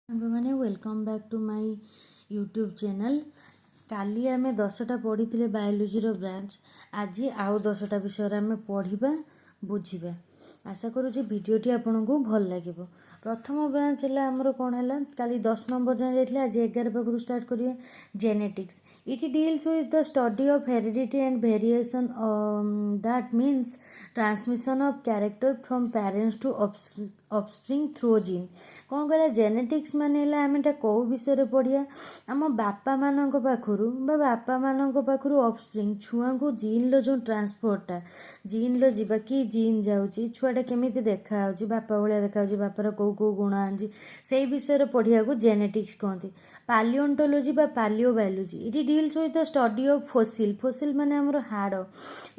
ସାଙ୍ଗମାନେ welcome back to my YouTube channel. କାଲି ଆମେ 10ଟା ପଢ଼ିଥିଲେ ବାୟୋଲୋଜିର ବ୍ରାଞ୍ଚ। ଆଜି ଆଉ 10ଟା ବିଷୟରେ ଆମେ ପଢ଼ିବା ବୁଝିବା। ଆଶା କରୁଛି ଭିଡ଼ିଓଟି ଆପଣଙ୍କୁ ଭଲ ଲାଗିବ। ପ୍ରଥମ ବ୍ରାଞ୍ଚ ହେଲା ଆମର କ'ଣ ହେଲା, କାଲି 10 ନମ୍ବର ଯାଏଁ ଯାଇଥିଲେ, ଆଜି 11 ପାଖରୁ ଷ୍ଟାର୍ଟ କରିବା। Genetics, it deals with the study of heredity and variation that means transmission of character from parents to offspring through gene. କ'ଣ କହିଲା, ଜେନେଟିକ୍ସ ମାନେ ହେଲା ଆମେ ଏଇଟା କେଉଁ ବିଷୟରେ ପଢ଼ିବା, ଆମ ବାପାମାନଙ୍କ ପାଖରୁ ଅଫସ୍ପ୍ରିଙ୍ଗ ଛୁଆଙ୍କୁ ଜିନ୍ର ଯେଉଁ ଟ୍ରାନ୍ସପୋର୍ଟଟା, ଜିନ୍ର ଯିବା କି ଜିନ୍ ଯାଉଛି, ଛୁଆଟା କେମିତି ଦେଖାହେଉଛି, ବାପା ଭଳିଆ ଦେଖାହେଉଛି, ବାପାର କେଉଁ ଗୁଣ ଆଣିଛି, ସେଇ ବିଷୟରେ ପଢ଼ିବାକୁ ଜେନେଟିକ୍ସ କହନ୍ତି। ପାଲିଓଣ୍ଟୋଲୋଜି ବା palaeobiology, it deals with the study of fossil ମାନେ ଆମର ହାଡ଼,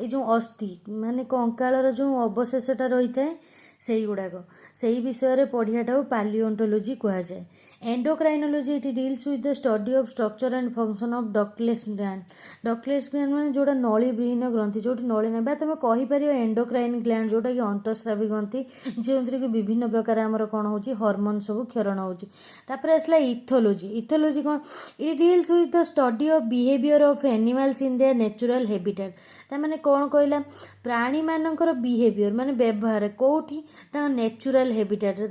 ଏଇ ଯେଉଁ ଅସ୍ଥି ମାନେ କଙ୍କାଳର ଯେଉଁ ଅବଶେଷଟା ରହିଥାଏ ସେଇଗୁଡ଼ାକ, ସେଇ ବିଷୟରେ ପଢ଼ିବାଟାକୁ ପାଲିଓଣ୍ଟୋଲୋଜି କୁହାଯାଏ। Endocrinology, it deals with the study of structure and function of ductless gland. Ductless gland ମାନେ ଯେଉଁଟା ନଳୀବିହୀନ ଗ୍ରନ୍ଥି, ଯେଉଁଠି ନଳୀ ନାହିଁ, ବା ତୁମେ କହିପାରିବ ଏଣ୍ଡୋକ୍ରାଇନ୍ ଗ୍ଲାଣ୍ଡ, ଯେଉଁଟାକି ଅନ୍ତଃସ୍ରାବୀ ଗ୍ରନ୍ଥି, ଯେଉଁଥିରେ କି ବିଭିନ୍ନ ପ୍ରକାର ଆମର କ'ଣ ହେଉଛି, ହରମୋନ୍ ସବୁ କ୍ଷରଣ ହେଉଛି। ତାପରେ ଆସିଲା ଇଥୋଲୋଜି। ଇଥୋଲୋଜି କ'ଣ, it deals with the study of behaviour of animals in their natural habitat. ତାମାନେ କ'ଣ କହିଲା, ପ୍ରାଣୀମାନଙ୍କର ବିହେଭିଅର୍ ମାନେ ବ୍ୟବହାର କେଉଁଠି, ତାଙ୍କ ନ୍ୟାଚୁରାଲ୍ ହେବିଟାଟ୍ରେ,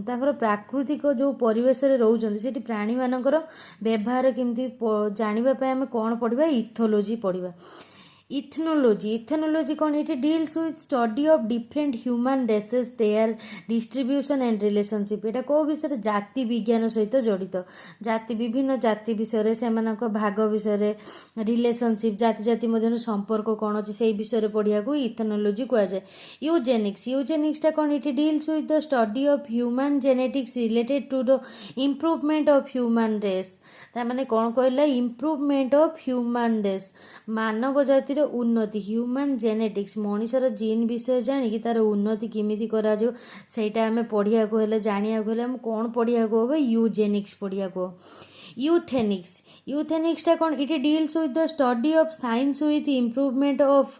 ତାଙ୍କର ପ୍ରାକୃତିକ ଯେଉଁ ପରିବେଶରେ ରହୁଛନ୍ତି ସେଠି ପ୍ରାଣୀମାନଙ୍କର ବ୍ୟବହାର କେମିତି ଜାଣିବା ପାଇଁ ଆମେ କ'ଣ ପଢ଼ିବା, ଇଥୋଲୋଜି ପଢ଼ିବା। ଇଥେନୋଲୋଜି କ'ଣ, it deals with study of different human races, their distribution and relationship. ଏଇଟା କେଉଁ ବିଷୟରେ, ଜାତି ବିଜ୍ଞାନ ସହିତ ଜଡ଼ିତ। ବିଭିନ୍ନ ଜାତି ବିଷୟରେ, ସେମାନଙ୍କ ଭାଗ ବିଷୟରେ, ରିଲେସନସିପ୍, ଜାତି ମଧ୍ୟରେ ସମ୍ପର୍କ କ'ଣ ଅଛି, ସେଇ ବିଷୟରେ ପଢ଼ିବାକୁ ଇଥେନୋଲୋଜି କୁହାଯାଏ। ୟୁଜେନିକ୍ସଟା କ'ଣ, it deals with the study of human genetics related to the improvement of human race. ତାମାନେ କ'ଣ କହିଲା, ଇମ୍ପ୍ରୁଭମେଣ୍ଟ ଅଫ୍ ହ୍ୟୁମାନ୍ ରେସ୍, ମାନବ ଜାତିର ଉନ୍ନତି, ହ୍ୟୁମାନ୍ ଜେନେଟିକ୍ସ, ମଣିଷର ଜିନ୍ ବିଷୟ ଜାଣିକି ତାର ଉନ୍ନତି କେମିତି କରାଯିବ, ସେଇଟା ଆମେ ପଢ଼ିବାକୁ ହେଲେ, ଜାଣିବାକୁ ହେଲେ ଆମେ କ'ଣ ପଢ଼ିବାକୁ ହେବ, ୟୁଜେନିକ୍ସ ପଢ଼ିବାକୁ ହେବ। ୟୁଥେନିକ୍ସଟା କ'ଣ, it deals with the study of science with improvement of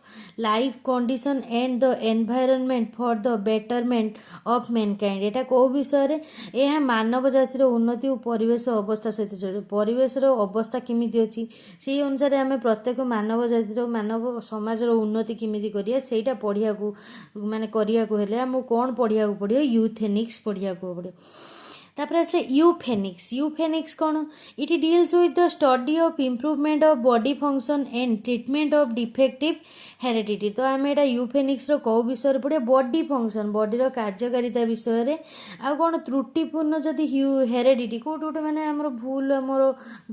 life condition and the environment for the betterment of mankind. ଏଇଟା କେଉଁ ବିଷୟରେ, ଏହା ମାନବ ଜାତିର ଉନ୍ନତି ଓ ପରିବେଶ ଅବସ୍ଥା ସହିତ ଜଡ଼ିତ। ପରିବେଶର ଅବସ୍ଥା କେମିତି ଅଛି, ସେଇ ଅନୁସାରେ ଆମେ ପ୍ରତ୍ୟେକ ମାନବ ଜାତିର, ମାନବ ସମାଜର ଉନ୍ନତି କେମିତି କରିବା, ସେଇଟା ପଢ଼ିବାକୁ କରିବାକୁ ହେଲେ ଆମକୁ କ'ଣ ପଢ଼ିବାକୁ ପଡ଼ିବ, ୟୁଥେନିକ୍ସ ପଢ଼ିବାକୁ ପଡ଼ିବ। ତାପରେ ଆସିଲେ ୟୁଫେନିକ୍ସ କ'ଣ, it deals with the study of improvement of body function and treatment of defective heredity. ତ ଆମେ ଏଇଟା ୟୁଫେନିକ୍ସର କେଉଁ ବିଷୟରେ ପଢ଼ିବା, ବଡି ଫଙ୍କସନ୍, ବଡ଼ିର କାର୍ଯ୍ୟକାରିତା ବିଷୟରେ। ଆଉ କ'ଣ, ତ୍ରୁଟିପୂର୍ଣ୍ଣ ଯଦି ହେରିଡିଟି କେଉଁଠି ଗୋଟେ ମାନେ ଆମର ଭୁଲ, ଆମର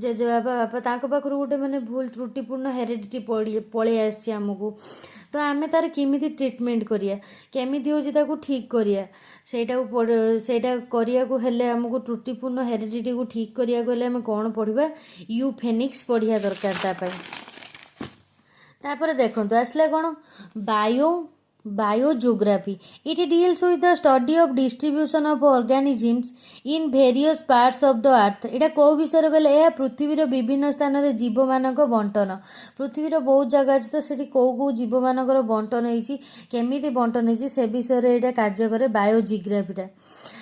ଜେଜେବାପା ତାଙ୍କ ପାଖରୁ ଗୋଟେ ମାନେ ଭୁଲ ତ୍ରୁଟିପୂର୍ଣ୍ଣ ହେରିଡିଟି ପଳେଇ ଆସିଛି ଆମକୁ, ତ ଆମେ ତାର କେମିତି ଟ୍ରିଟମେଣ୍ଟ କରିବା, କେମିତି ହେଉଛି ତାକୁ ଠିକ୍ କରିବା, ସେଇଟା କରିବାକୁ ହେଲେ ଆମକୁ ତ୍ରୁଟିପୂର୍ଣ୍ଣ ହେରିଡିଟିକୁ ଠିକ୍ କରିବାକୁ ହେଲେ ଆମେ କ'ଣ ପଢ଼ିବା, ୟୁଫେନିକ୍ସ ପଢ଼ିବା ଦରକାର ତା ପାଇଁ। ତାପରେ ଦେଖନ୍ତୁ ଆସିଲା କ'ଣ, biogeography, it deals with the study of distribution of organisms in various parts of the earth. ଏଇଟା କେଉଁ ବିଷୟରେ କହିଲେ, ଏହା ପୃଥିବୀର ବିଭିନ୍ନ ସ୍ଥାନରେ ଜୀବମାନଙ୍କ ବଣ୍ଟନ। ପୃଥିବୀର ବହୁତ ଜାଗା ଅଛି, ତ ସେଠି କେଉଁ ଜୀବମାନଙ୍କର ବଣ୍ଟନ ହେଇଛି, କେମିତି ବଣ୍ଟନ ହେଇଛି, ସେ ବିଷୟରେ ଏଇଟା କାର୍ଯ୍ୟ କରେ ବାୟୋଜିଓଗ୍ରାଫିଟା।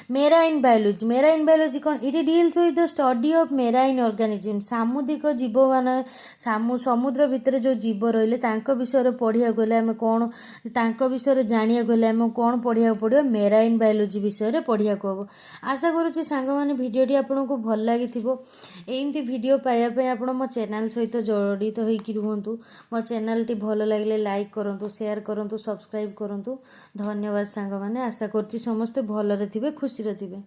ମେରାଇନ୍ ବାୟୋଲୋଜି କ'ଣ, it deals with the study of marine organism. ସାମୁଦ୍ରିକ ଜୀବମାନେ, ସମୁଦ୍ର ଭିତରେ ଯେଉଁ ଜୀବ ରହିଲେ ତାଙ୍କ ବିଷୟରେ ପଢ଼ିବାକୁ ହେଲେ ଆମେ କ'ଣ, ତାଙ୍କ ବିଷୟରେ ଜାଣିବାକୁ ହେଲେ ଆମକୁ କ'ଣ ପଢ଼ିବାକୁ ପଡ଼ିବ, ମେରାଇନ୍ ବାୟୋଲୋଜି ବିଷୟରେ ପଢ଼ିବାକୁ ହେବ। ଆଶା କରୁଛି ସାଙ୍ଗମାନେ ଭିଡ଼ିଓଟି ଆପଣଙ୍କୁ ଭଲ ଲାଗିଥିବ। ଏମିତି ଭିଡ଼ିଓ ପାଇବା ପାଇଁ ଆପଣ ମୋ ଚ୍ୟାନେଲ୍ ସହିତ ଜଡ଼ିତ ହୋଇକି ରୁହନ୍ତୁ। ମୋ ଚ୍ୟାନେଲ୍ଟି ଭଲ ଲାଗିଲେ ଲାଇକ୍ କରନ୍ତୁ, ସେୟାର କରନ୍ତୁ, ସବସ୍କ୍ରାଇବ୍ କରନ୍ତୁ। ଧନ୍ୟବାଦ ସାଙ୍ଗମାନେ। ଆଶା କରୁଛି ସମସ୍ତେ ଭଲରେ ଥିବେ, ଖୁସିରେ ଥିବେ।